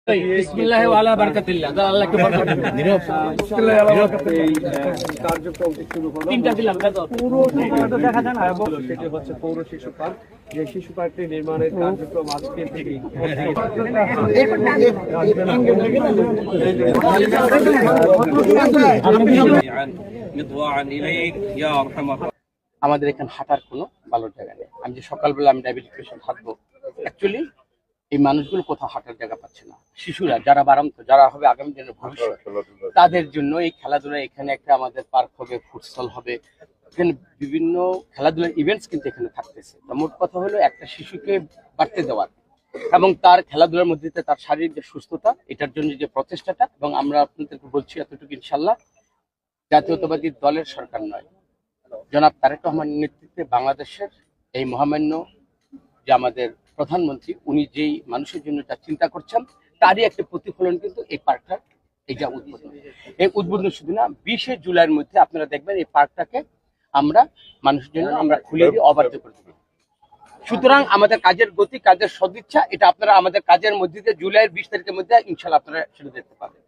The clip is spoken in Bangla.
বিসমিল্লাহ ওয়া আলা বারাকাতিল্লাহ। আল্লাহকে বরকত দিন। বিসমিল্লাহ ওয়া আলা বারাকাতিল্লাহ। কার্যক্রম শুরু হলো। তিনটা দিলাম পুরো শিশুটা দেখা যায় না এবং সেটি হচ্ছে পৌর শিশু পার্ক। যে শিশু পার্কটি নির্মাণের কার্যক্রম আজকে থেকেই আমাদের এখানে হাঁটার কোনো ভালো জায়গা নেই। আমি যে সকালবেলা আমি ডায়াবেটিক পেশেন্ট হাঁটবো, অ্যাকচুয়ালি এই মানুষগুলো কোথাও হাঁটার জায়গা পাচ্ছে না। শিশুরা যারা বারান্ত, যারা হবে আগামী দিনের ভবিষ্যৎ, তাদের জন্য এই খেলাধুলা, এখানে একটা আমাদের পার্ক হবে, ফুটসল হবে, এখানে বিভিন্ন খেলাধুলার ইভেন্টস কিন্তু এখানে থাকতেছে। মোট কথা হলো একটা শিশুকে বাড়তে দেওয়ার এবং তার খেলাধুলার মধ্যে তার শারীরিক যে সুস্থতা, এটার জন্য যে প্রচেষ্টাটা, এবং আমরা আপনাদেরকে বলছি এতটুকু ইনশাল্লাহ জাতীয়তাবাদী দলের সরকার নয়, জনাব তারেক রহমানের নেতৃত্বে বাংলাদেশের এই মহামান্য যে আমাদের প্রধানমন্ত্রী, উনি যেই মানুষের জন্য যা চিন্তা করছেন তারই একটা প্রতিফলন কিন্তু এই পার্কটার এই যা উদ্বোধন। এই উদ্বোধন শুধু না, 20শে জুলাইয়ের মধ্যে আপনারা দেখবেন এই পার্কটাকে আমরা মানুষের জন্য আমরা খুলে দিয়ে অবাধ্য করে দেব। সুতরাং আমাদের কাজের গতি, কাজের সদিচ্ছা, এটা আপনারা আমাদের কাজের মধ্যে দিয়ে জুলাইয়ের 20 তারিখের মধ্যে ইনশাল্লাহ আপনারা সেটা দেখতে পাবেন।